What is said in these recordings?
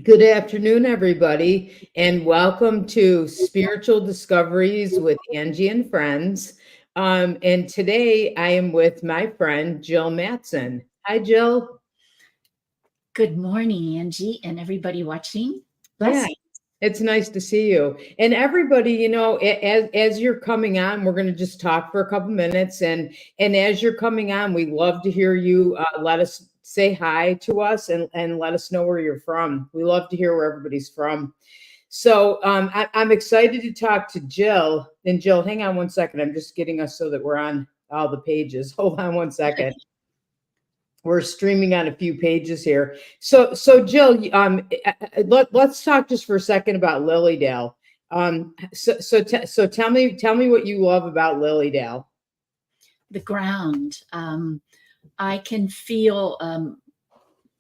Good afternoon, everybody, and welcome to Spiritual Discoveries with Angie and Friends. And today I am with my friend Jill Mattson. Hi, Jill. Good morning, Angie, and everybody watching. Yeah, Blessing. it's nice to see you. And everybody, as you're coming on, we're going to just talk for a couple minutes. And as you're coming on, we love to hear you. Let us say hi to us and let us know where you're from. We love to hear where everybody's from. So I'm excited to talk to Jill. And Jill, hang on one second. I'm just getting us so that we're on all the pages. Hold on one second. We're streaming on a few pages here. So Jill, let's talk just for a second about Lilydale. So tell me what you love about Lilydale. The ground. I can feel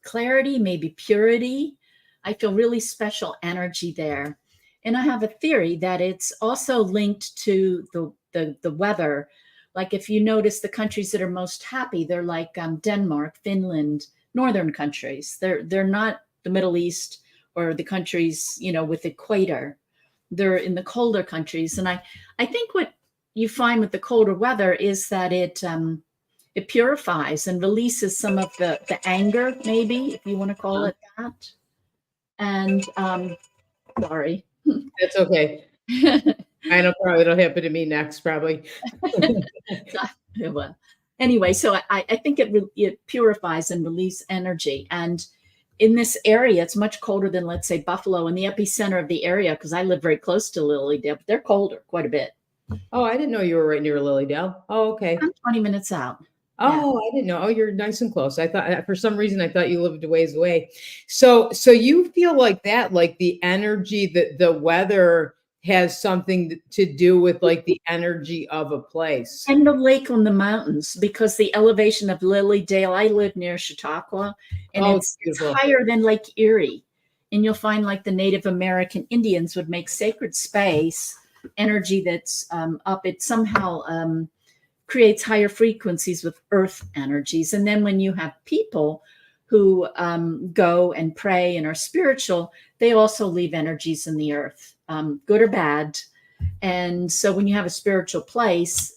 clarity, maybe purity. I feel really special energy there. And I have a theory that it's also linked to the weather. Like if you notice the countries that are most happy, they're like Denmark, Finland, northern countries. They're not the Middle East or the countries, with equator. They're in the colder countries. And I think what you find with the colder weather is that it purifies and releases some of the anger, maybe, if you want to call it that. And sorry. That's okay. I know probably it'll happen to me next, probably. Well, anyway, so I think it purifies and releases energy. And in this area, it's much colder than, let's say, Buffalo, in the epicenter of the area, because I live very close to Lilydale, but they're colder quite a bit. Oh, I didn't know you were right near Lilydale. Oh, okay. I'm 20 minutes out. Yeah. Oh, I didn't know. Oh, you're nice and close. I thought for some reason I thought you lived a ways away. So you feel like that, like the energy that the weather has something to do with like the energy of a place. And the lake on the mountains, because the elevation of Lilydale, I live near Chautauqua, and Oh, it's it's beautiful. higher than Lake Erie. And you'll find like the Native American Indians would make sacred space, energy that's up. It somehow creates higher frequencies with earth energies. And then when you have people who go and pray and are spiritual, they also leave energies in the earth, good or bad. And so when you have a spiritual place,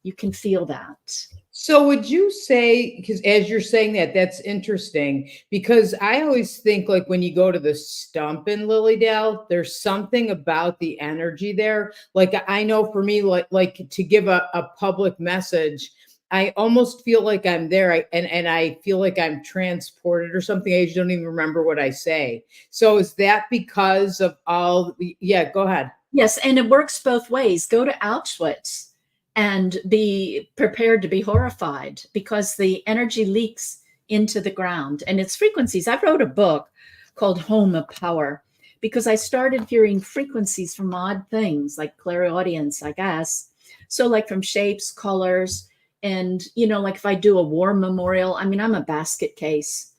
you can feel that. So would you say, because as you're saying that, that's interesting because I always think like when you go to the stump in Lilydale, there's something about the energy there. Like I know for me, like to give a public message, I almost feel like I'm there and I feel like I'm transported or something. I just don't even remember what I say. So is that because of all, yeah, go ahead. Yes, and it works both ways. Go to Auschwitz and be prepared to be horrified because the energy leaks into the ground and its frequencies. I wrote a book called Home of Power because I started hearing frequencies from odd things like clairaudience, I guess. So, like from shapes, colors, and like if I do a war memorial, I mean, I'm a basket case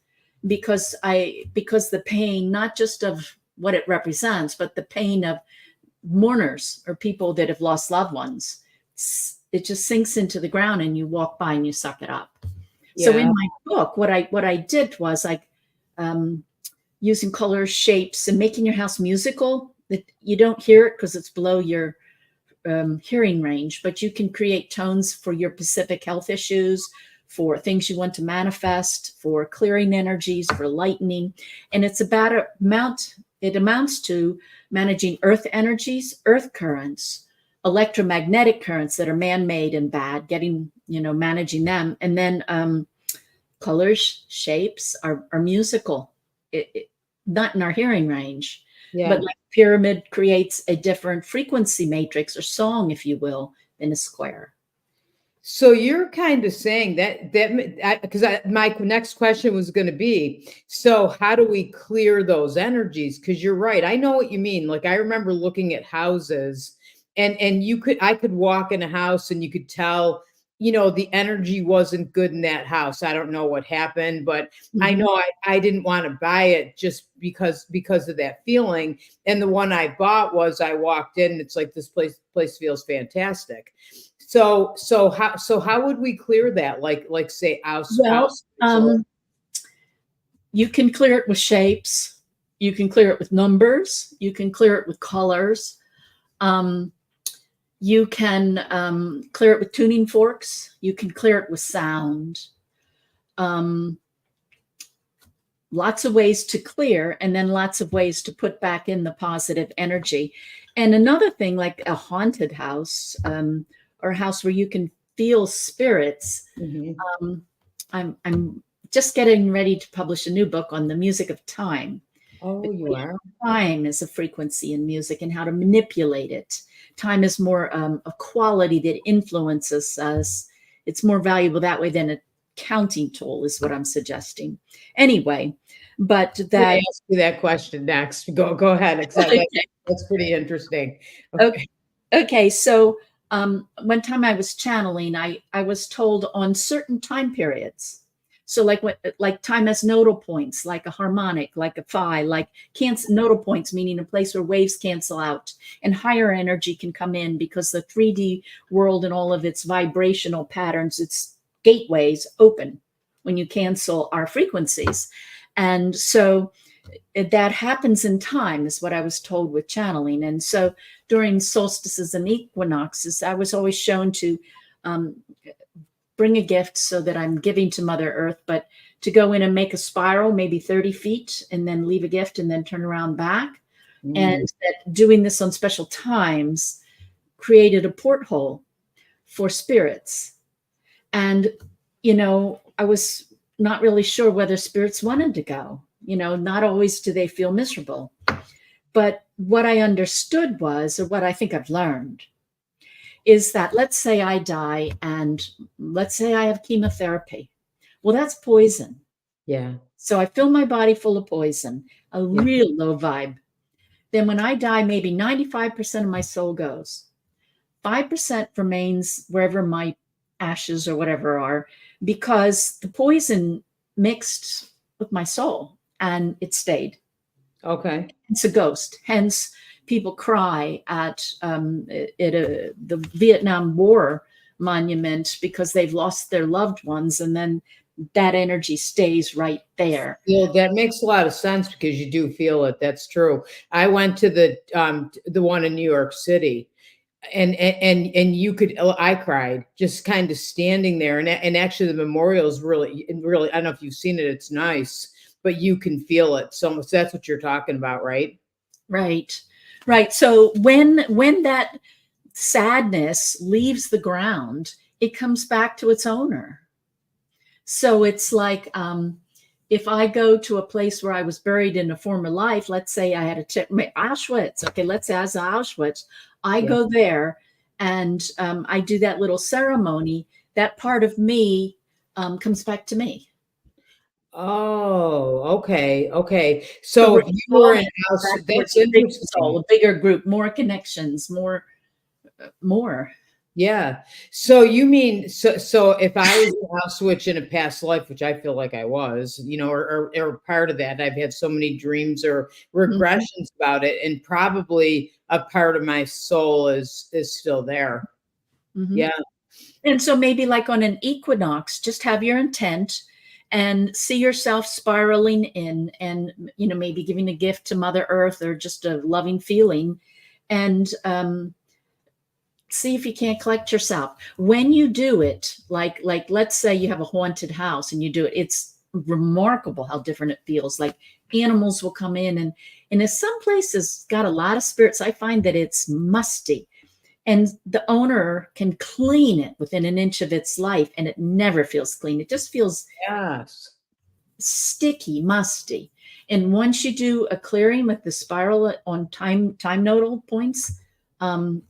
because the pain, not just of what it represents, but the pain of mourners or people that have lost loved ones. It just sinks into the ground and you walk by and you suck it up. So in Yeah. my book, what I did was like using colors, shapes, and making your house musical. That you don't hear it because it's below your hearing range, but you can create tones for your specific health issues, for things you want to manifest, for clearing energies, for lightening. And it's about it amounts to managing earth energies, earth currents, electromagnetic currents that are man-made and bad, managing them. And then colors, shapes are musical, not in our hearing range, but Yeah. like pyramid creates a different frequency matrix or song, if you will, than a square. So you're kind of saying that because my next question was going to be, so how do we clear those energies? Because you're right, I know what you mean. Like I remember looking at houses, and I could walk in a house and you could tell, the energy wasn't good in that house. I don't know what happened, but I Mhm. know I didn't want to buy it just because of that feeling. And the one I bought was I walked in, and it's like this place feels fantastic. So how would we clear that? Like say house Well, spiritual. you can clear it with shapes. You can clear it with numbers. You can clear it with colors. You can clear it with tuning forks. You can clear it with sound. Lots of ways to clear, and then lots of ways to put back in the positive energy. And another thing, like a haunted house, or a house where you can feel spirits. Mm-hmm. I'm just getting ready to publish a new book on the music of time. Oh, you are? Time is a frequency in music and how to manipulate it. Time is more a quality that influences us. It's more valuable that way than a counting tool, is what I'm suggesting. Anyway, but that. I ask you that question next. Go ahead. Okay. That's pretty interesting. Okay. So one time I was channeling, I was told on certain time periods. So like time has nodal points, like a harmonic, like a phi, like nodal points, meaning a place where waves cancel out and higher energy can come in, because the 3D world and all of its vibrational patterns, its gateways open when you cancel our frequencies. And so that happens in time, is what I was told with channeling. And so during solstices and equinoxes, I was always shown to bring a gift, so that I'm giving to Mother Earth, but to go in and make a spiral, maybe 30 feet, and then leave a gift and then turn around back. And that doing this on special times created a porthole for spirits. And, I was not really sure whether spirits wanted to go. Not always do they feel miserable. But what I understood was, or what I think I've learned, is that let's say I die, and let's say I have chemotherapy. Well, that's poison. Yeah. So I fill my body full of poison, a real low vibe. Then when I die, maybe 95% of my soul goes. 5% remains wherever my ashes or whatever are, because the poison mixed with my soul and it stayed. Okay. It's a ghost. Hence, people cry at the Vietnam War monument because they've lost their loved ones, and then that energy stays right there. Yeah, that makes a lot of sense, because you do feel it. That's true. I went to the one in New York City, and I cried just kind of standing there, and actually the memorial is really, I don't know if you've seen it. It's nice, but you can feel it. So that's what you're talking about, right? Right. So when that sadness leaves the ground, it comes back to its owner. So it's like, if I go to a place where I was buried in a former life, let's say I had Auschwitz. Okay, let's say I was Auschwitz. I go there and I do that little ceremony. That part of me comes back to me. Oh, okay. So if you were in house, that's interesting. A bigger group, more connections, more. Yeah. So you mean, so if I was a house switch in a past life, which I feel like I was, or part of that, I've had so many dreams or regressions about it, and probably a part of my soul is still there. Yeah. And so maybe like on an equinox, just have your intent and see yourself spiraling in, and maybe giving a gift to Mother Earth, or just a loving feeling, and see if you can't collect yourself. When you do it, like let's say you have a haunted house and you do it, it's remarkable how different it feels. Like animals will come in, and in some places got a lot of spirits. I find that it's musty, and the owner can clean it within an inch of its life, and it never feels clean. It just feels sticky, musty. And once you do a clearing with the spiral on time nodal points,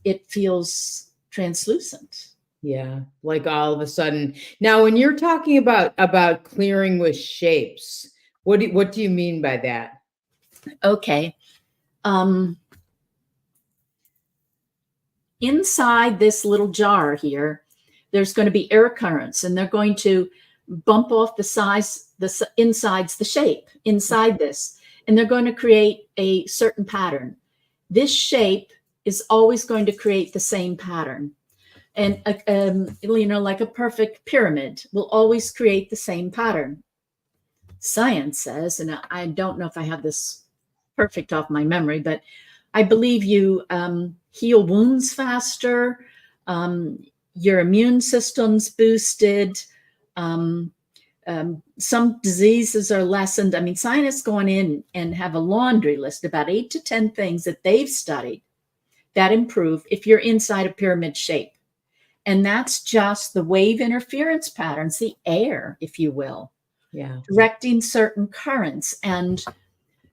it feels translucent. Yeah, like all of a sudden. Now, when you're talking about clearing with shapes, what do you mean by that? Okay. Inside this little jar here, there's going to be air currents, and they're going to bump off the insides, the shape inside this, and they're going to create a certain pattern. This shape is always going to create the same pattern. And, like a perfect pyramid will always create the same pattern. Science says, and I don't know if I have this perfect off my memory, but I believe you heal wounds faster. Your immune system's boosted. Some diseases are lessened. I mean, scientists go in and have a laundry list, about 8 to 10 things that they've studied that improve if you're inside a pyramid shape. And that's just the wave interference patterns, the air, if you will, directing certain currents. And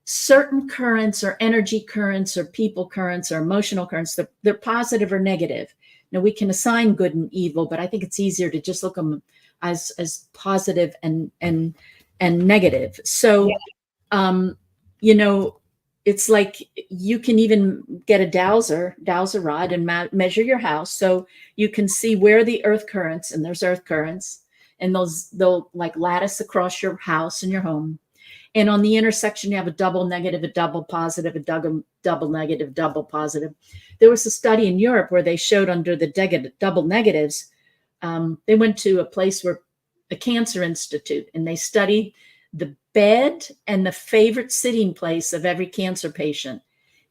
certain currents or energy currents or people currents or emotional currents, they're positive or negative. Now, we can assign good and evil, but I think it's easier to just look at them as positive and negative. So, it's like you can even get a dowser rod and measure your house, so you can see where the earth currents, and there's earth currents, and they'll like lattice across your house and your home. And on the intersection, you have a double negative, a double positive, a double negative, double positive. There was a study in Europe where they showed under the double negatives, they went to a place where a cancer institute, and they studied the bed and the favorite sitting place of every cancer patient.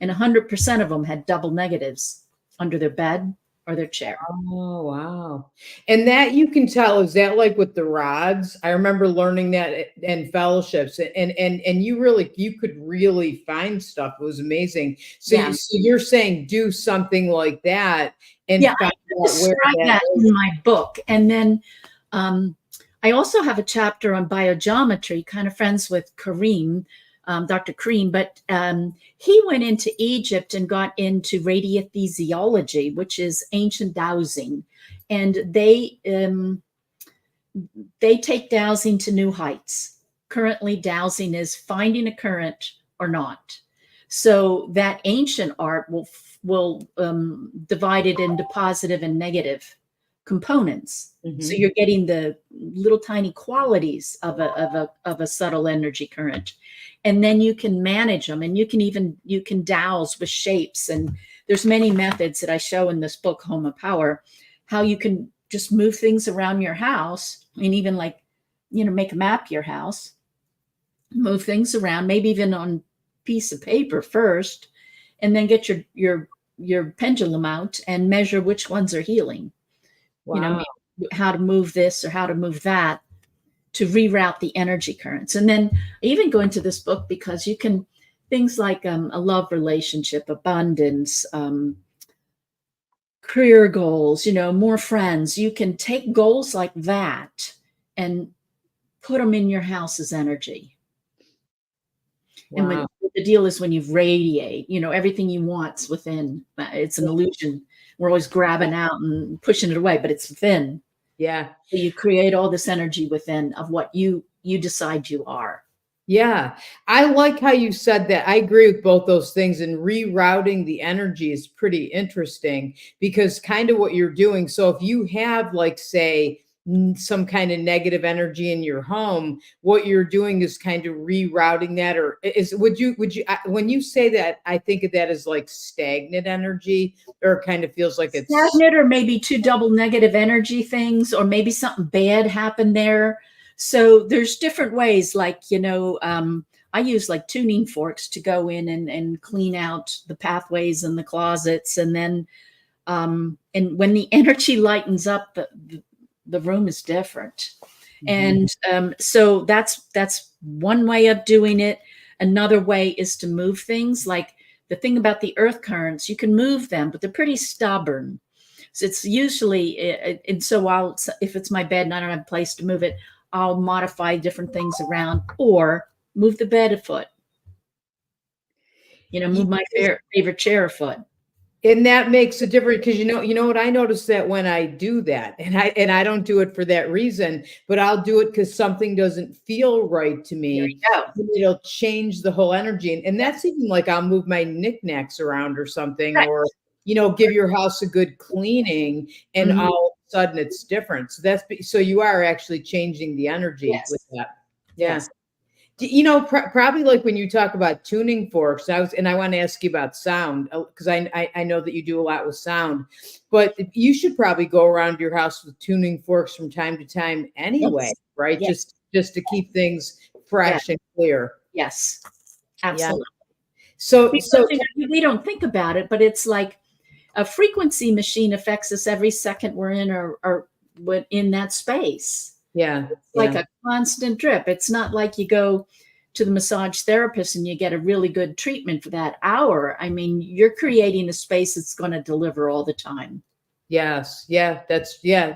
And 100% of them had double negatives under their bed or their chair. Oh, wow. And that you can tell, is that like with the rods? I remember learning that in fellowships, and you could really find stuff. It was amazing. So, so you're saying do something like that and find I out where that in my book. And then I also have a chapter on biogeometry, kind of friends with Kareem, Dr. Kareem, but he went into Egypt and got into radiothesiology, which is ancient dowsing. And they take dowsing to new heights. Currently, dowsing is finding a current or not. So that ancient art will divide it into positive and negative components. So you're getting the little tiny qualities of a subtle energy current, and then you can manage them, and you can dowse with shapes. And there's many methods that I show in this book, Home of Power, how you can just move things around your house, and even like, make a map of your house, move things around, maybe even on a piece of paper first, and then get your pendulum out and measure which ones are healing. Wow. How to move this or how to move that to reroute the energy currents. And then I even go into this book because you can, things like a love relationship, abundance, career goals, more friends. You can take goals like that and put them in your house's energy. Wow. And the deal is when you radiate, everything you want's within. It's an illusion. We're always grabbing out and pushing it away, but it's within. Yeah. So you create all this energy within of what you decide you are. Yeah. I like how you said that. I agree with both those things, and rerouting the energy is pretty interesting because kind of what you're doing. So if you have, like, say, some kind of negative energy in your home, what you're doing is kind of rerouting that. Or would you when you say that, I think of that as like stagnant energy, or it kind of feels like it's stagnant, or maybe two double negative energy things, or maybe something bad happened there. So there's different ways, like, I use like tuning forks to go in and clean out the pathways and the closets. And then and when the energy lightens up, the room is different. And so that's one way of doing it. Another way is to move things. Like the thing about the earth currents, you can move them, but they're pretty stubborn. So it's usually, and so if it's my bed and I don't have a place to move it, I'll modify different things around, or move the bed a foot, move my favorite chair a foot. And that makes a difference, because you know what, I noticed that when I do that, and I don't do it for that reason, but I'll do it because something doesn't feel right to me. It'll change the whole energy. And that's even like I'll move my knickknacks around or something, or give your house a good cleaning, and all of a sudden it's different. So so you are actually changing the energy with that. Yeah. Yes. Probably like when you talk about tuning forks, I want to ask you about sound, because I know that you do a lot with sound, but you should probably go around your house with tuning forks from time to time anyway, right? Yes. Just to keep things fresh and clear. Yes, absolutely. So Because we don't think about it, but it's like a frequency machine affects us every second we're in or in that space. yeah, It's like a constant drip. It's not like you go to the massage therapist and you get a really good treatment for that hour. I mean, you're creating a space that's going to deliver all the time. Yes. Yeah.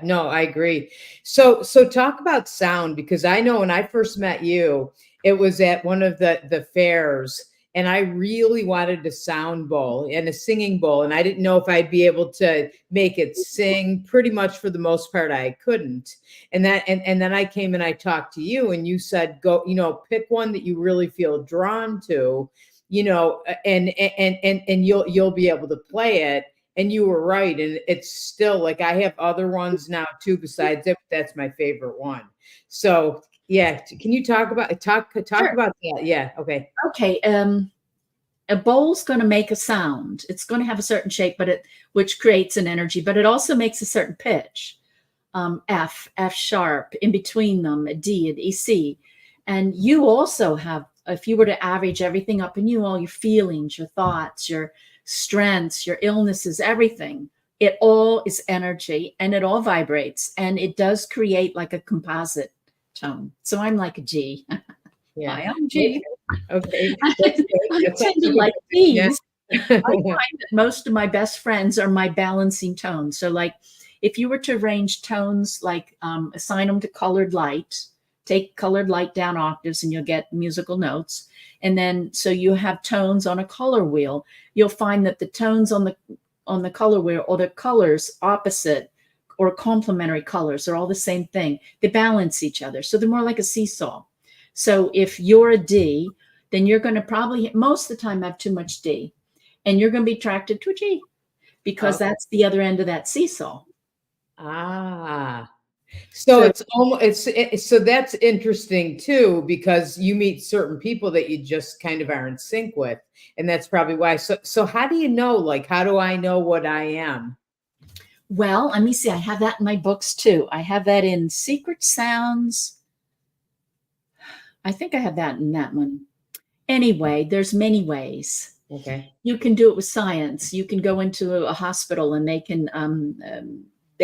No, I agree. So talk about sound, because I know when I first met you, it was at one of the fairs, and I really wanted a sound bowl and a singing bowl, and I didn't know if I'd be able to make it sing. Pretty much for the most part, I couldn't. And then I came and I talked to you, and you said, go, pick one that you really feel drawn to, and you'll be able to play it. And you were right. And it's still like I have other ones now too besides it. But that's my favorite one. So yeah, can you talk about Sure. about that? Yeah. Okay. Okay. A bowl's going to make a sound. It's going to have a certain shape, which creates an energy, but it also makes a certain pitch. F sharp, in between them, a D, and E, C. And you also have, if you were to average everything up in you, all your feelings, your thoughts, your strengths, your illnesses, everything, it all is energy and it all vibrates, and it does create like a composite tone. So I'm like a G. Yeah. I am G. Okay. I tend to like G's. I find that most of my best friends are my balancing tones. So like if you were to arrange tones, like assign them to colored light, take colored light down octaves and you'll get musical notes. And then, so you have tones on a color wheel, you'll find that the tones on the color wheel, or the colors opposite or complementary colors, are all the same thing. They balance each other. So they're more like a seesaw. So if you're a D, then you're going to probably most of the time have too much D, and you're going to be attracted to a G, because that's the other end of that seesaw. So it's almost so that's interesting too, because you meet certain people that you just kind of are in sync with, and that's probably why. So how do you know? Like, how do I know what I am? Well, let me see. I have that in my books too. I have that in Secret Sounds. I think I have that in that one. Anyway, there's many ways. Okay. You can do it with science. You can go into a hospital and they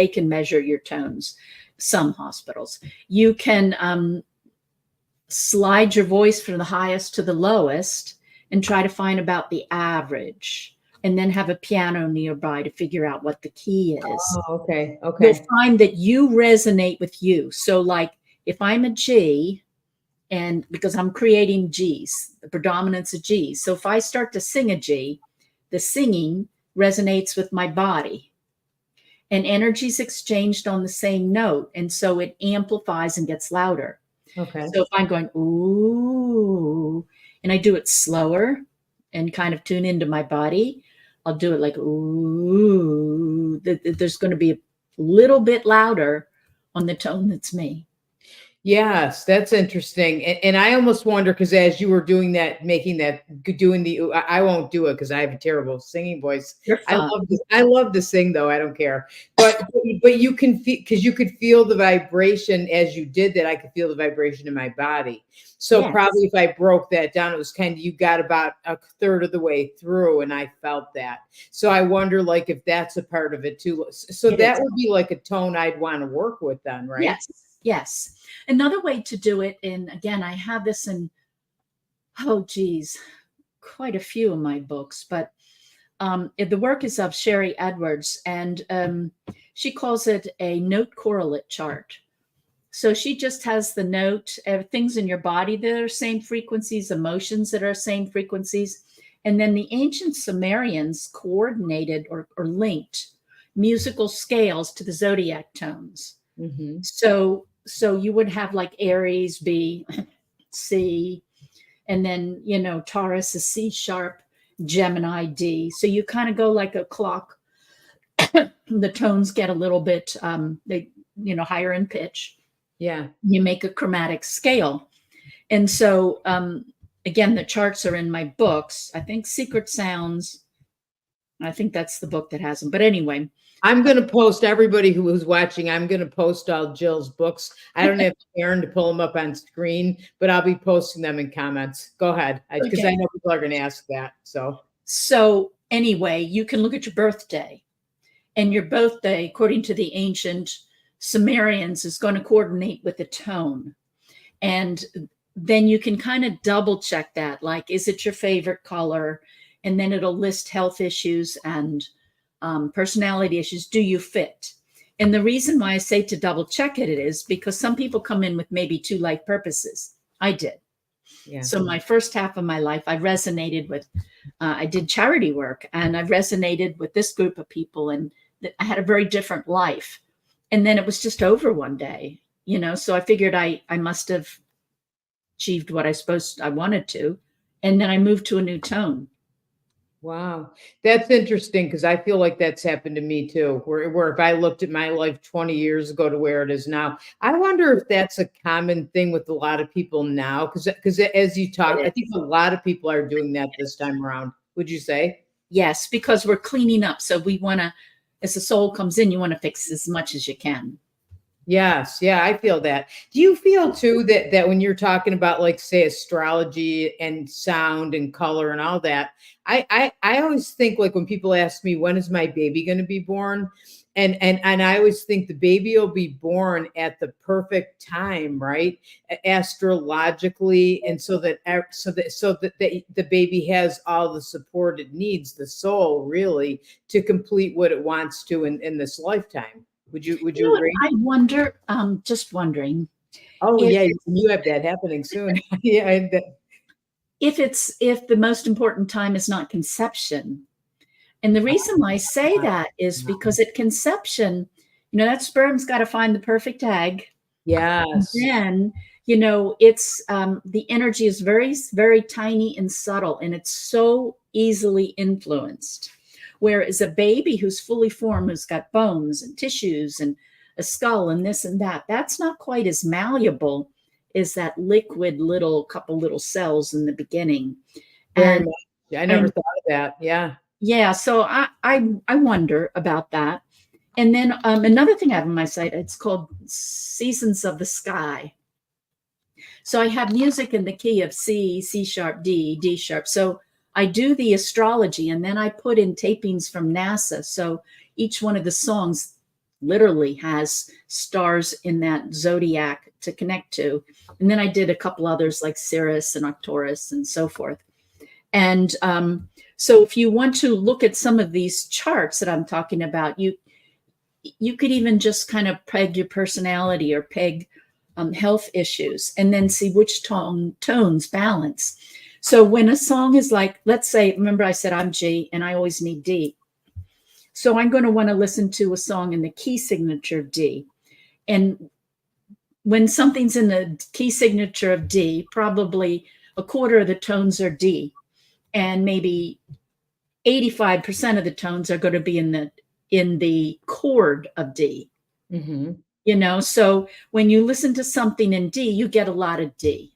can measure your tones. Some hospitals. You can slide your voice from the highest to the lowest and try to find about the average, and then have a piano nearby to figure out what the key is. Oh, okay. You'll find that you resonate with you. So like if I'm a G, and because I'm creating G's, the predominance of G's. So if I start to sing a G, the singing resonates with my body, and energy's exchanged on the same note. And so it amplifies and gets louder. Okay. So if I'm going, ooh, and I do it slower and kind of tune into my body, I'll do it like, ooh, there's going to be a little bit louder on the tone that's me. Yes, that's interesting. And I almost wonder, because as you were doing that, I won't do it because I have a terrible singing voice. I love to sing though. I don't care. But you can feel, because you could feel the vibration as you did that. I could feel the vibration in my body. So probably if I broke that down, it was kind of, you got about a third of the way through and I felt that. So I wonder like if that's a part of it too. So that would be like a tone I'd want to work with then, right? Yes. Yes. Another way to do it, and again, I have this in, quite a few of my books, but the work is of Sherry Edwards, and she calls it a note correlate chart. So she just has the note, things in your body that are same frequencies, emotions that are same frequencies. And then the ancient Sumerians coordinated or linked musical scales to the zodiac tones. Mm-hmm. So you would have like Aries B, C, and then, Taurus is C sharp, Gemini D. So you kind of go like a clock. The tones get a little bit, higher in pitch. Yeah. You make a chromatic scale. And so, again, the charts are in my books. I think Secret Sounds, I think that's the book that has them. But anyway, I'm going to post everybody who's watching. I'm going to post all Jill's books. I don't have Aaron to pull them up on screen, but I'll be posting them in comments. Go ahead, because Okay. I know people are going to ask that. So anyway, you can look at your birthday, and your birthday, according to the ancient Sumerians, is going to coordinate with the tone. And then you can kind of double check that. Like, is it your favorite color? And then it'll list health issues and personality issues. Do you fit? And the reason why I say to double check it is because some people come in with maybe 2 life purposes. I did. Yeah. So my first half of my life, I resonated with, I did charity work, and I resonated with this group of people, and I had a very different life. And then it was just over one day, so I figured I must have achieved what I wanted to. And then I moved to a new tone. Wow. That's interesting, because I feel like that's happened to me too, where if I looked at my life 20 years ago to where it is now, I wonder if that's a common thing with a lot of people now, because as you talk, I think a lot of people are doing that this time around. Would you say? Yes, because we're cleaning up. So we want to, as the soul comes in, you want to fix as much as you can. Yes, yeah, I feel that. Do you feel too that when you're talking about, like, say, astrology and sound and color and all that, I always think, like, when people ask me when is my baby going to be born, and I always think the baby will be born at the perfect time, right? Astrologically, and so that the baby has all the support it needs, the soul really, to complete what it wants to in this lifetime. Would you agree? I wonder, just wondering. Oh, yeah, you have that happening soon. Yeah, if the most important time is not conception. And the reason why I say that is because at conception, that sperm's got to find the perfect egg. Yes. And then, it's the energy is very, very tiny and subtle, and it's so easily influenced. Whereas a baby who's fully formed, who's got bones and tissues and a skull and this and that, that's not quite as malleable as that liquid couple little cells in the beginning. Very much. I never thought of that. Yeah. Yeah. So I wonder about that. And then another thing I have on my site, it's called Seasons of the Sky. So I have music in the key of C, C sharp, D, D sharp. So I do the astrology, and then I put in tapings from NASA. So each one of the songs literally has stars in that zodiac to connect to. And then I did a couple others like Sirius and Arcturus and so forth. And so if you want to look at some of these charts that I'm talking about, you could even just kind of peg your personality or peg health issues, and then see which tones balance. So when a song is like, let's say, remember I said I'm G and I always need D. So I'm going to want to listen to a song in the key signature of D. And when something's in the key signature of D, probably a quarter of the tones are D. And maybe 85% of the tones are going to be in the chord of D. Mm-hmm. So when you listen to something in D, you get a lot of D.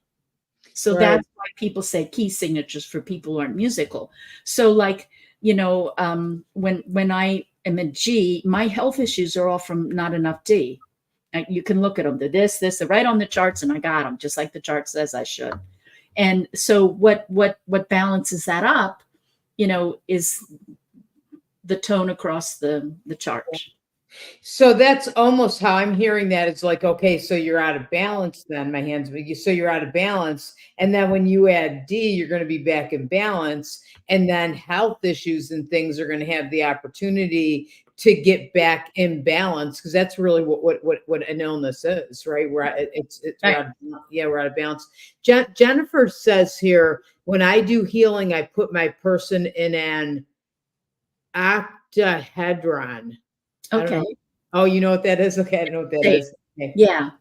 So Right. That's why people say key signatures for people who aren't musical. So like, when I am a G, my health issues are all from not enough D. You can look at them. They're right on the charts, and I got them just like the chart says I should. And so what balances that up, is the tone across the chart. So that's almost how I'm hearing that. It's like, okay, so you're out of balance then, my hands, so you're out of balance. And then when you add D, you're going to be back in balance. And then health issues and things are going to have the opportunity to get back in balance, because that's really what an illness is, right? We're out of balance. Jennifer says here, when I do healing, I put my person in an octahedron. Okay. Oh, you know what that is? Okay, I don't know what that is. Okay. Yeah.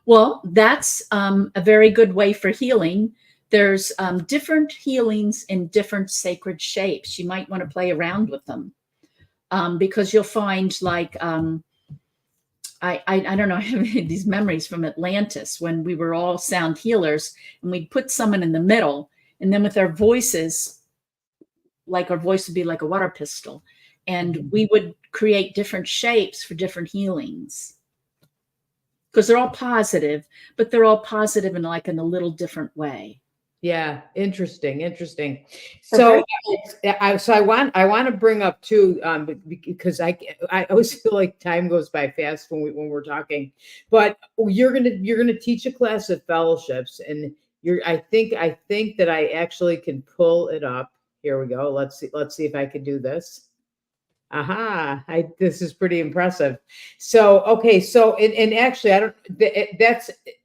Well, that's a very good way for healing. There's different healings in different sacred shapes. You might want to play around with them because you'll find, like, I don't know, I have these memories from Atlantis when we were all sound healers, and we'd put someone in the middle, and then with our voices, like our voice would be like a water pistol. And we would create different shapes for different healings, because they're all positive, but they're all positive in like in a little different way. Yeah, interesting. So So I want to bring up too, because I always feel like time goes by fast when we're talking. But you're gonna teach a class of fellowships, and I think that I actually can pull it up. Here we go. Let's see if I can do this. Aha, this is pretty impressive. So, okay, so and actually I don't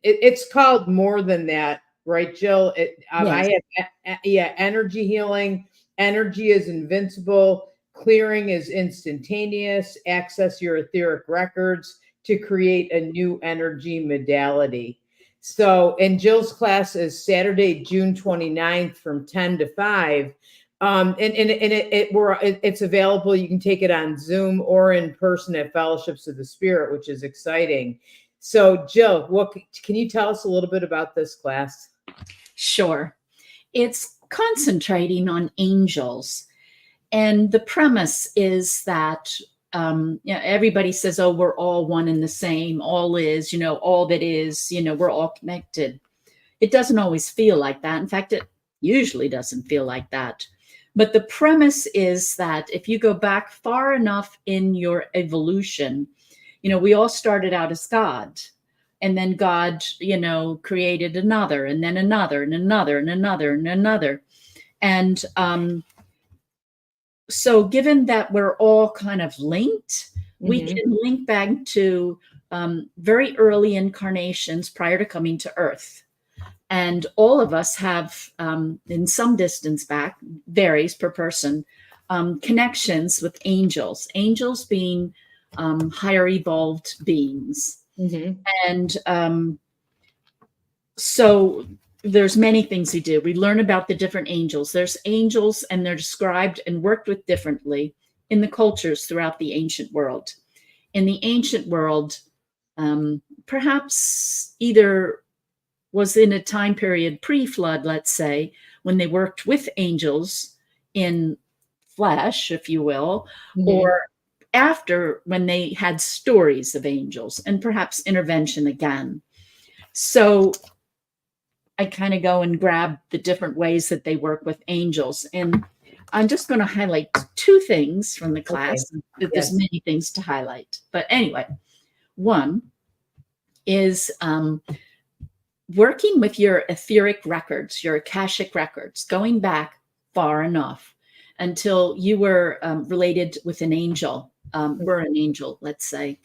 it's called more than that, right, Jill? yes. I have yeah, energy healing, energy is invincible, clearing is instantaneous, access your etheric records to create a new energy modality. So, and Jill's class is Saturday, June 29th from 10 to 5. It's available. You can take it on Zoom or in person at Fellowships of the Spirit, which is exciting. So, Jill, what can you tell us a little bit about this class? Sure. It's concentrating on angels. And the premise is that everybody says, oh, we're all one and the same. All is, all that is, we're all connected. It doesn't always feel like that. In fact, it usually doesn't feel like that. But the premise is that if you go back far enough in your evolution, we all started out as God. And then God, created another, and then another, and another, and another, and another. And so given that we're all kind of linked, we can link back to very early incarnations prior to coming to Earth. And all of us have, in some distance back, varies per person, connections with angels being higher evolved beings. And so there's many things we do. We learn about the different angels. There's angels, and they're described and worked with differently in the cultures throughout the ancient world. In the ancient world, perhaps either was in a time period pre-flood, let's say, when they worked with angels in flesh, if you will, or after, when they had stories of angels and perhaps intervention again. So I kind of go and grab the different ways that they work with angels. And I'm just going to highlight two things from the class. Okay. There's many things to highlight. But anyway, one is working with your etheric records, your Akashic records, going back far enough until you were related with an angel, were an angel, let's say.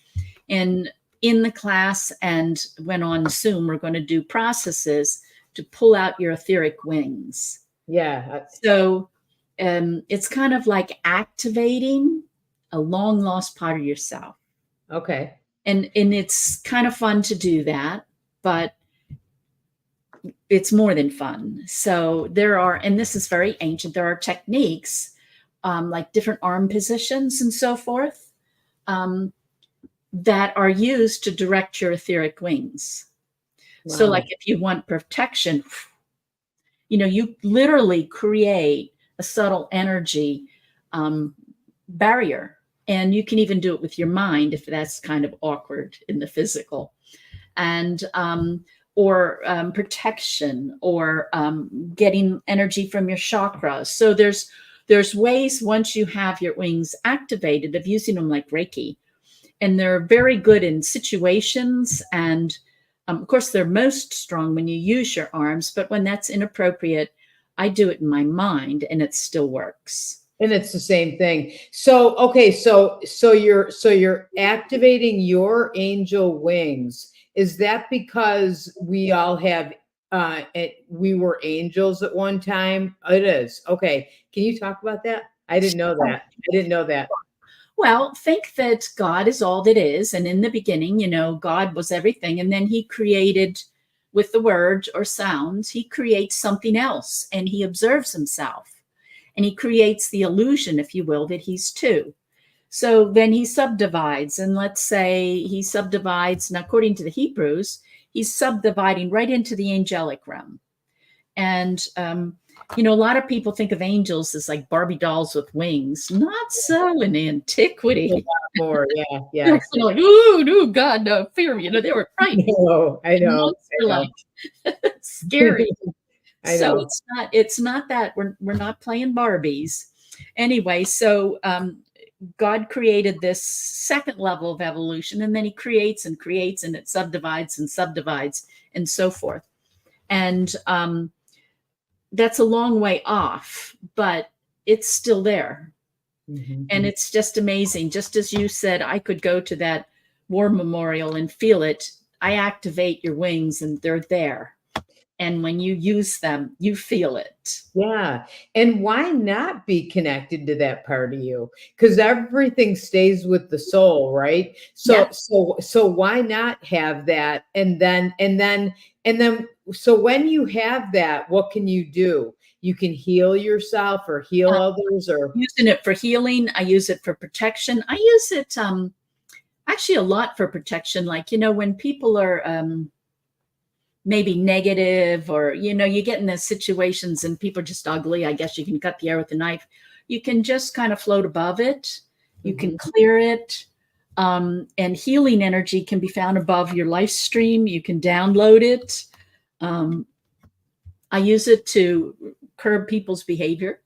And in the class and when on Zoom, we're going to do processes to pull out your etheric wings. Yeah. So it's kind of like activating a long lost part of yourself. Okay. And it's kind of fun to do that, but it's more than fun. So there are, and this is very ancient, there are techniques like different arm positions and so forth that are used to direct your etheric wings. Wow. So like if you want protection, you literally create a subtle energy barrier. And you can even do it with your mind if that's kind of awkward in the physical. And or protection, or getting energy from your chakras. So there's ways, once you have your wings activated, of using them like Reiki. And they're very good in situations. And of course, they're most strong when you use your arms. But when that's inappropriate, I do it in my mind, and it still works. And it's the same thing. So, okay, so you're activating your angel wings. Is that because we all have we were angels at one time? It is. Okay. Can you talk about that? I didn't know that. Well, think that God is all that is. And in the beginning, God was everything. And then he created, with the words or sounds, he creates something else, and he observes himself. And he creates the illusion, if you will, that he's two. So then he subdivides, and let's say he subdivides, and according to the Hebrews, he's subdividing right into the angelic realm. And You know, a lot of people think of angels as like Barbie dolls with wings. Not so in A antiquity. lot more. Yeah. They're Yes. kind of like, ooh, no, God, no, fear me. You know, they were frightening. No, I And know. monks were I like scary. know. I So know. it's not that we're not playing Barbies. Anyway, so God created this second level of evolution, and then he creates and creates, and it subdivides and subdivides and so forth. And that's a long way off, but it's still there. And it's just amazing. Just as you said, I could go to that war memorial and feel it. I activate your wings and they're there. And when you use them, you feel it. Yeah. And why not be connected to that part of you? Because everything stays with the soul, right? So, Yeah. so why not have that? And then, so when you have that, what can you do? You can heal yourself or heal others or Using it for healing. I use it for protection. I use it actually a lot for protection. Like, you know, when people are maybe negative, or, you know, you get in those situations and people are just ugly, I guess you can cut the air with a knife. You can just kind of float above it. You can clear it. And healing energy can be found above your life stream. You can download it. I use it to curb people's behavior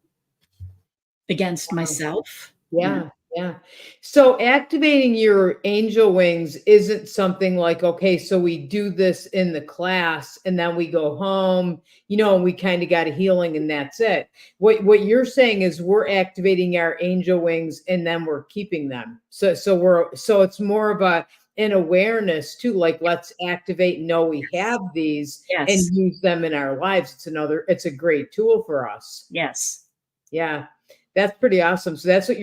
against myself. Yeah, yeah. So activating your angel wings isn't something like, okay, so we do this in the class and then we go home, you know, and we kind of got a healing and that's it. What you're saying is we're activating our angel wings and then we're keeping them. So it's more of an awareness too, like let's activate and know we have these and Yes. use them in our lives. It's a great tool for us. Yes. Yeah. That's pretty awesome. So that's what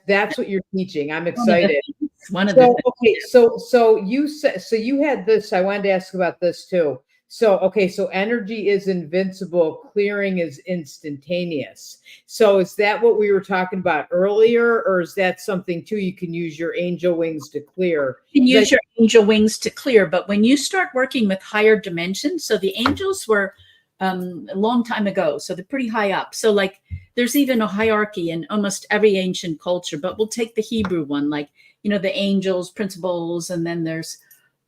that's what you're teaching. I'm One of the excited. things. One of the So things. okay, so you said so you had this. I wanted to ask about this too. So okay, so energy is invincible, clearing is instantaneous. So is that what we were talking about earlier, or is that something too you can use your angel wings to clear? You can 'Cause use your angel wings to clear, but when you start working with higher dimensions, so the angels were a long time ago, so they're pretty high up. So like there's even a hierarchy in almost every ancient culture, but we'll take the Hebrew one, like, you know, the angels, principles, and then there's,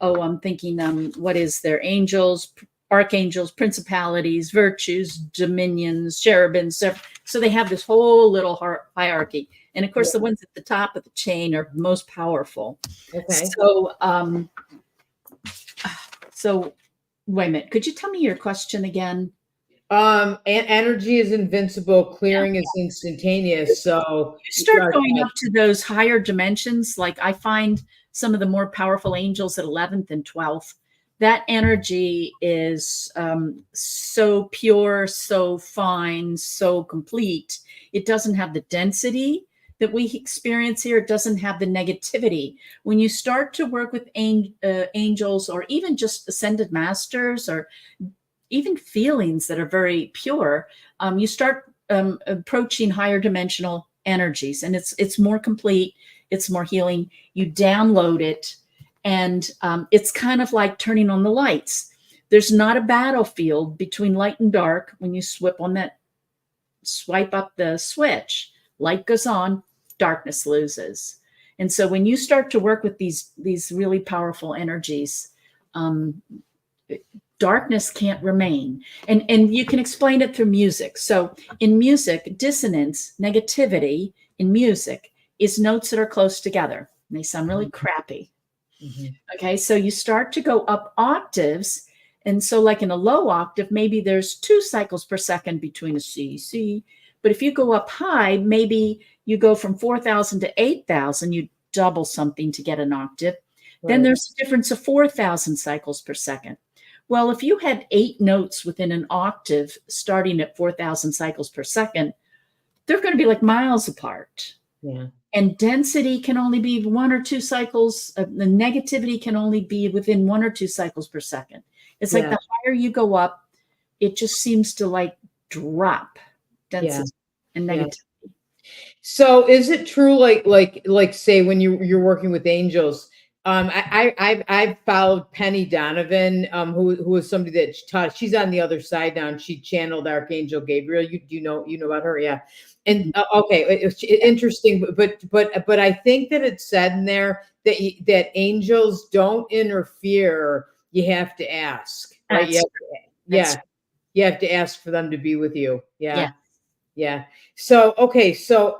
oh, I'm thinking, what is there? Angels, archangels, principalities, virtues, dominions, cherubims. So they have this whole little hierarchy. And of course, the ones at the top of the chain are most powerful. Okay. So wait a minute. Could you tell me your question again? And energy is invincible, clearing is instantaneous. So You start going up to those higher dimensions. Like I find some of the more powerful angels at 11th and 12th. That energy is so pure, so fine, so complete. It doesn't have the density that we experience here. It doesn't have the negativity. When you start to work with angels, or even just ascended masters, or even feelings that are very pure, you start approaching higher dimensional energies, and it's more complete, it's more healing. You download it, and it's kind of like turning on the lights. There's not a battlefield between light and dark. When you swipe up the switch, light goes on, darkness loses. And so when you start to work with these really powerful energies, darkness can't remain. And you can explain it through music. So in music, dissonance, negativity in music is notes that are close together. And they sound really crappy. Okay, so you start to go up octaves. And so like in a low octave, maybe there's 2 cycles per second between a C. But if you go up high, maybe you go from 4,000 to 8,000, you double something to get an octave. Right. Then there's a difference of 4,000 cycles per second. Well, if you had 8 notes within an octave starting at 4,000 cycles per second, they're going to be like miles apart. Yeah. And density can only be 1 or 2 cycles. The negativity can only be within 1 or 2 cycles per second. It's like the higher you go up, it just seems to like drop density and negativity. So is it true, like say when you're working with angels, I've followed Penny Donovan, who was somebody that taught. She's on the other side now, and she channeled Archangel Gabriel. You know about her, yeah. And Mhm. okay, it's interesting, but I think that it's said in there that that angels don't interfere. You have to ask, right? That's that's Yeah, you have to ask for them to be with you. yeah. Yeah. Yeah. So, okay. So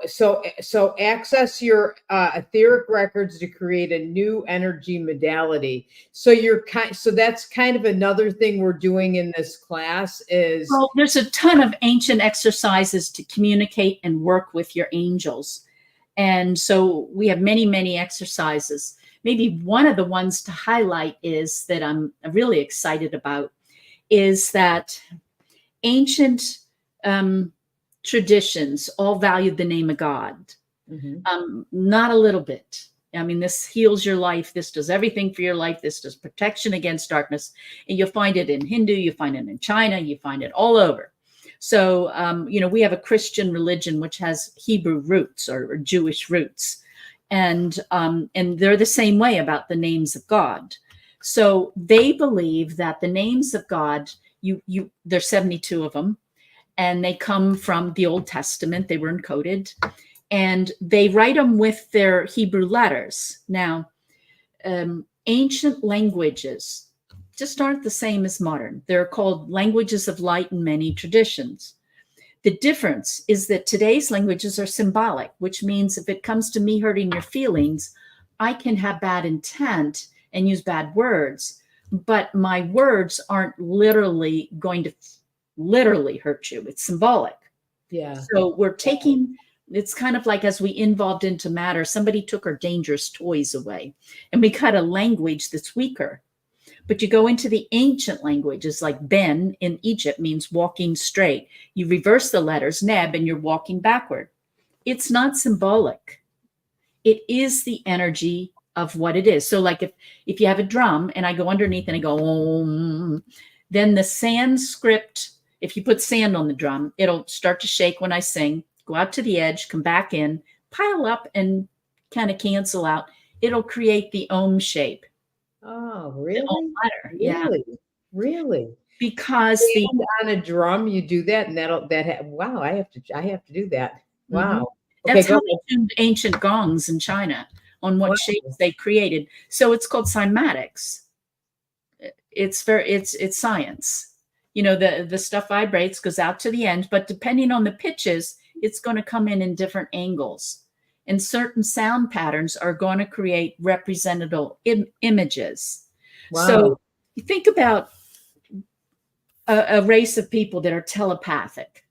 access your etheric records to create a new energy modality. So so that's kind of another thing we're doing in this class is, Well, there's a ton of ancient exercises to communicate and work with your angels. And so we have many, many exercises. Maybe one of the ones to highlight is that I'm really excited about is that ancient traditions all valued the name of God. Mhm. Not a little bit. I mean, this heals your life. This does everything for your life. This does protection against darkness. And you'll find it in Hindu, you find it in China, you find it all over. So, we have a Christian religion which has Hebrew roots or Jewish roots. And they're the same way about the names of God. So they believe that the names of God, there's 72 of them, and they come from the Old Testament. They were encoded, and they write them with their Hebrew letters. Now, ancient languages just aren't the same as modern. They're called languages of light in many traditions. The difference is that today's languages are symbolic, which means if it comes to me hurting your feelings, I can have bad intent and use bad words, but my words aren't literally going to literally hurt you. It's symbolic. Yeah. So we're taking, it's kind of like as we evolved into matter, somebody took our dangerous toys away and we got a language that's weaker. But you go into the ancient languages like Ben in Egypt means walking straight. You reverse the letters Neb and you're walking backward. It's not symbolic. It is the energy of what it is. So like if you have a drum and I go underneath and I go, Om, then the Sanskrit, if you put sand on the drum, it'll start to shake when I sing, go out to the edge, come back in, pile up and kind of cancel out. It'll create the Om shape. Oh, The Om really? letter. Yeah. Really? Really? Because the And on a drum, you do that, and wow, I have to do that. Mhm. Wow. Okay, That's go how ahead. they tuned ancient gongs in China on what Wow. shapes they created. So it's called cymatics. It's science. The stuff vibrates, goes out to the end, but depending on the pitches, it's going to come in different angles. And certain sound patterns are going to create representative images. Wow. So you think about a race of people that are telepathic.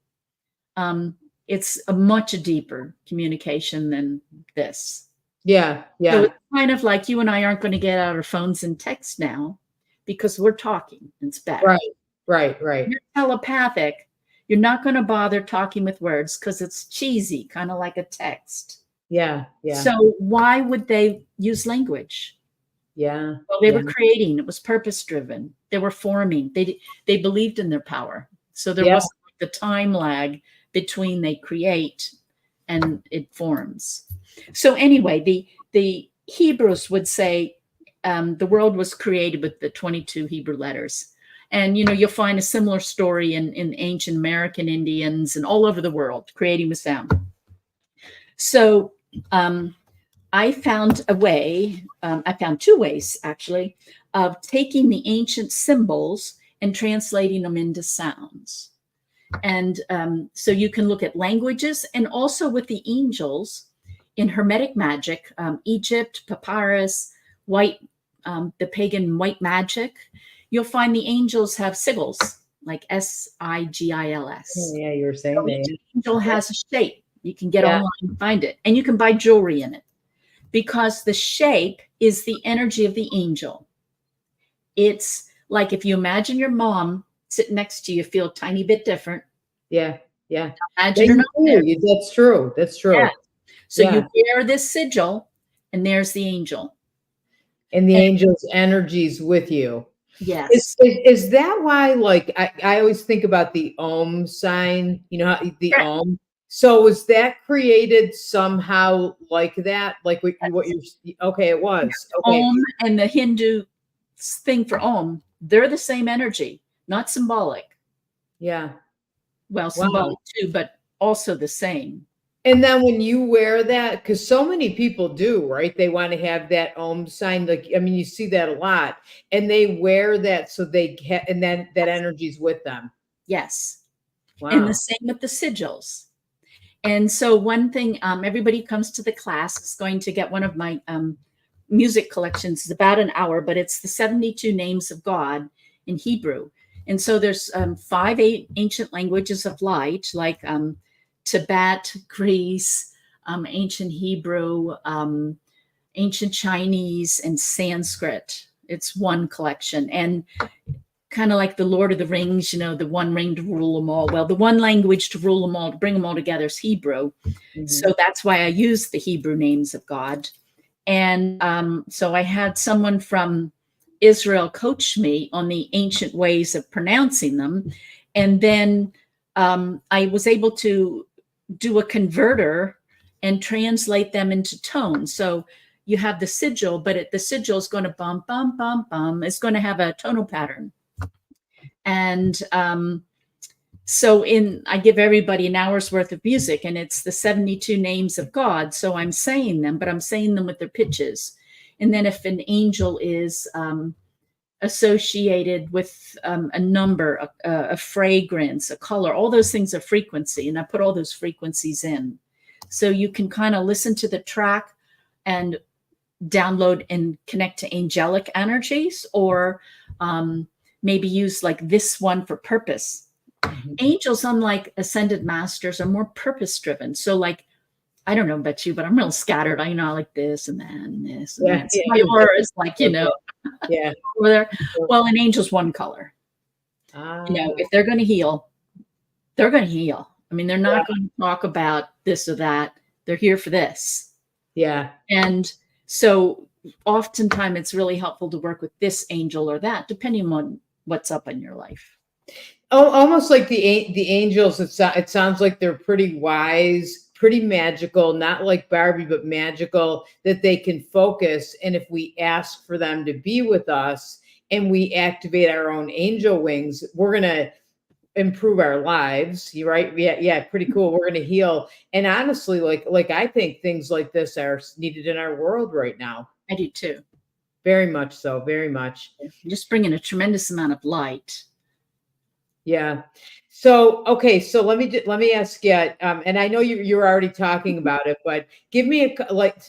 It's a much deeper communication than this. Yeah, So yeah. it's kind of like you and I aren't going to get out our phones and text now because we're talking. It's better. Right. You're telepathic. You're not going to bother talking with words because it's cheesy, kind of like a text. Yeah. So why would they use language? Yeah. Well, they were Yeah. creating. It was purpose driven. They were forming. They believed in their power. So there Yeah. wasn't the time lag between they create and it forms. So anyway, the Hebrews would say the world was created with the 22 Hebrew letters. And you'll find a similar story in ancient American Indians and all over the world, creating with sound. So I found a way, I found two ways actually, of taking the ancient symbols and translating them into sounds. And so you can look at languages and also with the angels in Hermetic magic, Egypt, papyrus, the pagan white magic, you'll find the angels have sigils like sigils. Yeah, you were saying So each that. angel has a shape. You can get Yeah. online and find it, and you can buy jewelry in it because the shape is the energy of the angel. It's like if you imagine your mom sitting next to you, feel a tiny bit different. Yeah. Imagine her not there. That's true. Yeah. So Yeah. you wear this sigil, and there's the angel. And the angel's energies with you. Yes. Is that why, like, I always think about the Om sign, the Correct. Om. So was that created somehow like that? Like what you're, okay, it was. Okay. Om and the Hindu thing for Om, they're the same energy, not symbolic. Yeah. Well, Wow. symbolic too, but also the same. And then when you wear that, because so many people do, right? They want to have that Om sign. Like, I mean, you see that a lot. And they wear that so they get, and then that energy's with them. Yes. And the Wow. same with the sigils. And so one thing, everybody who comes to the class is going to get one of my music collections. It's about an hour, but it's the 72 names of God in Hebrew. And so there's 8 ancient languages of light, like Tibet, Greece, ancient Hebrew, ancient Chinese, and Sanskrit. It's one collection. And kind of like the Lord of the Rings, the one ring to rule them all. Well, the one language to rule them all, to bring them all together is Hebrew. Mhm. So that's why I use the Hebrew names of God. And so I had someone from Israel coach me on the ancient ways of pronouncing them. And then I was able to do a converter and translate them into tone. So you have the sigil, but the sigil is going to bum, bum, bum, bum. It's going to have a tonal pattern. And so I give everybody an hour's worth of music, and it's the 72 names of God. So I'm saying them, but I'm saying them with their pitches. And then if an angel is associated with a number, a fragrance, a color, all those things are frequency. And I put all those frequencies in. So you can kind of listen to the track and download and connect to angelic energies, or maybe use like this one for purpose. Mhm. Angels, unlike ascended masters, are more purpose driven. So like, I don't know about you, but I'm real scattered. I like this and that and this and Yeah, that. So yeah, my aura is like, yeah. over there. Well, an angel's one color. Ah, If they're going to heal, they're going to heal. I mean, they're not yeah. going to talk about this or that. They're here for this. Yeah. And so oftentimes it's really helpful to work with this angel or that, depending on what's up in your life. Oh, almost like the angels. It sounds like they're pretty wise, pretty magical, not like Barbie, but magical, that they can focus. And if we ask for them to be with us and we activate our own angel wings, we're gonna improve our lives. You're right. Yeah, yeah, pretty cool. We're gonna heal. And honestly, like I think things like this are needed in our world right now. I do too. Very much so. Very much. Just bringing a tremendous amount of light. Yeah. So, okay. So let me ask you, and I know you're already talking about it, but give me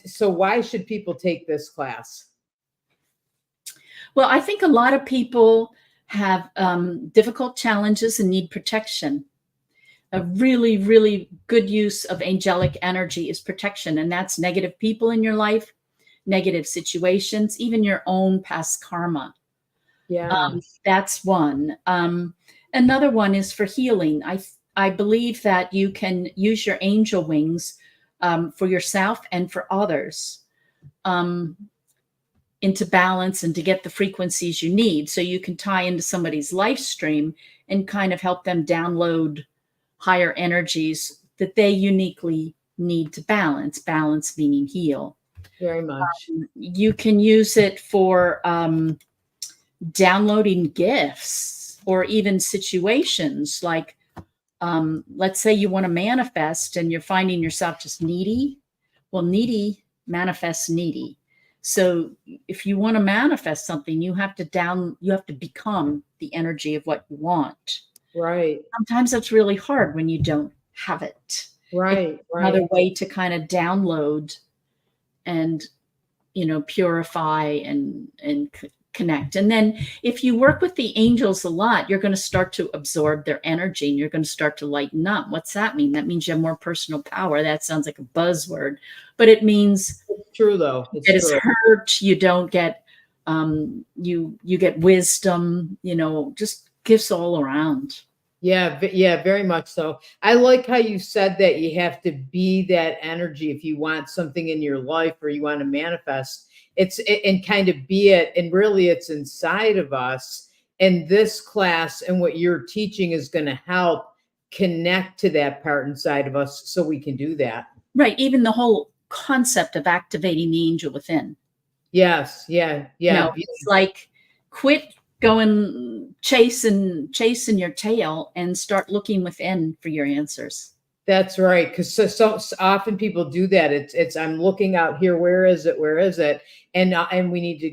so why should people take this class? Well, I think a lot of people have difficult challenges and need protection. A really, really good use of angelic energy is protection, and that's negative people in your life, negative situations, even your own past karma. Yeah. That's one. Another one is for healing. I believe that you can use your angel wings for yourself and for others into balance and to get the frequencies you need, so you can tie into somebody's life stream and kind of help them download higher energies that they uniquely need to balance. Balance meaning heal. Very much. You can use it for downloading gifts or even situations like, let's say you want to manifest and you're finding yourself just needy. Well, needy manifests needy. So if you want to manifest something, you have to become the energy of what you want. Right. Sometimes that's really hard when you don't have it. Right. It's Right. another way to kind of download and purify and connect. And then if you work with the angels a lot, you're going to start to absorb their energy and you're going to start to lighten up. What's that mean? That means you have more personal power. That sounds like a buzzword, but it means it's true though. It's it is true. hurt. You don't get you get wisdom, just gifts all around. Yeah, yeah, very much so. I like how you said that you have to be that energy if you want something in your life or you want to manifest. And kind of be it, and really it's inside of us. And this class and what you're teaching is going to help connect to that part inside of us so we can do that. Right. Even the whole concept of activating the angel within. Yes. Yeah. Yeah. It's like quit going chasing your tail and start looking within for your answers. That's right. Because so often people do that. It's I'm looking out here. Where is it? Where is it? And we need to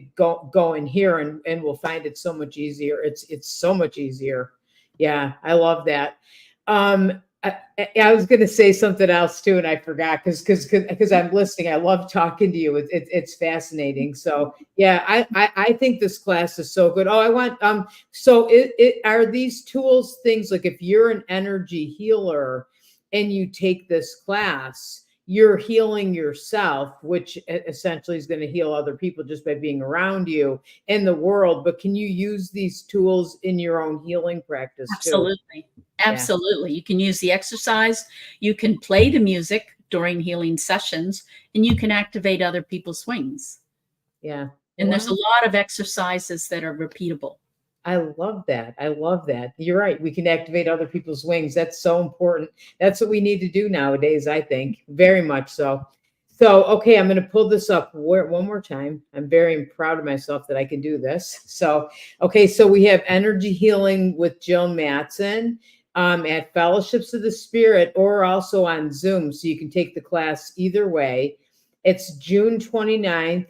go in here, and we'll find it so much easier. It's so much easier. Yeah, I love that. I was going to say something else too, and I forgot because I'm listening. I love talking to you. It's fascinating. So yeah, I think this class is so good. Oh, I want So it are these tools things like if you're an energy healer and you take this class, you're healing yourself, which essentially is going to heal other people just by being around you in the world. But can you use these tools in your own healing practice too? Absolutely. Absolutely. Yeah. You can use the exercise. You can play the music during healing sessions, and you can activate other people's wings. Yeah. And there's a lot of exercises that are repeatable. I love that. I love that. You're right. We can activate other people's wings. That's so important. That's what we need to do nowadays, I think. Very much so. So, okay, I'm going to pull this up one more time. I'm very proud of myself that I can do this. So, okay, so we have energy healing with Jill Mattson at Fellowships of the Spirit, or also on Zoom. So you can take the class either way. It's June 29th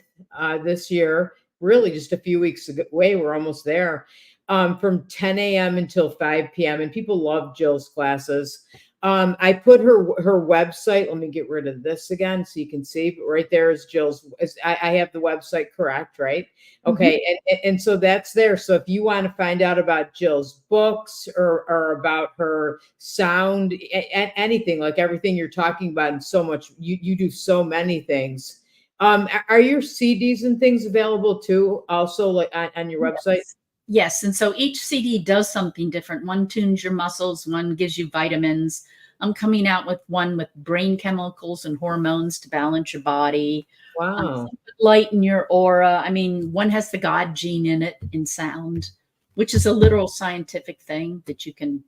this year. Really just a few weeks away. We're almost there. From 10 a.m. until 5 p.m. And people love Jill's classes. I put her website. Let me get rid of this again so you can see. But right there is Jill's. I have the website correct, right? Okay. Mm-hmm. And so that's there. So if you want to find out about Jill's books or about her sound, anything, like everything you're talking about, and so much, you do so many things. Are your CDs and things available too, also like on your website? Yes. And so each CD does something different. One tunes your muscles, one gives you vitamins. I'm coming out with one with brain chemicals and hormones to balance your body. Wow. Lighten your aura. I mean, one has the God gene in it in sound, which is a literal scientific thing that you can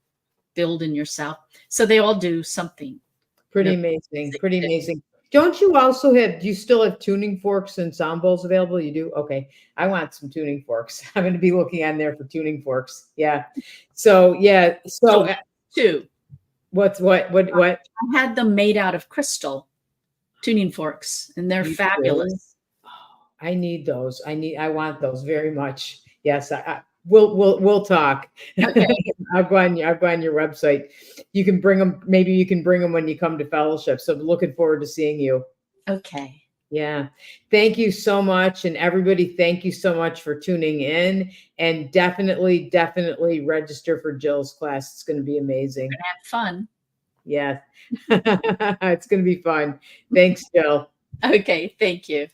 build in yourself. So they all do something. Pretty amazing. Pretty amazing. Don't you also do you still have tuning forks and sound bowls available? You do? Okay. I want some tuning forks. I'm going to be looking on there for tuning forks. Yeah. So, yeah. So, two. What? I had them made out of crystal tuning forks, and they're fabulous. Oh, I need those. I want those very much. Yes. We'll talk. Okay. I'll go on your website. You can bring them. Maybe you can bring them when you come to fellowship. So looking forward to seeing you. Okay. Yeah. Thank you so much. And everybody, thank you so much for tuning in, and definitely register for Jill's class. It's going to be amazing. We're gonna have fun. Yeah. It's going to be fun. Thanks, Jill. Okay. Thank you.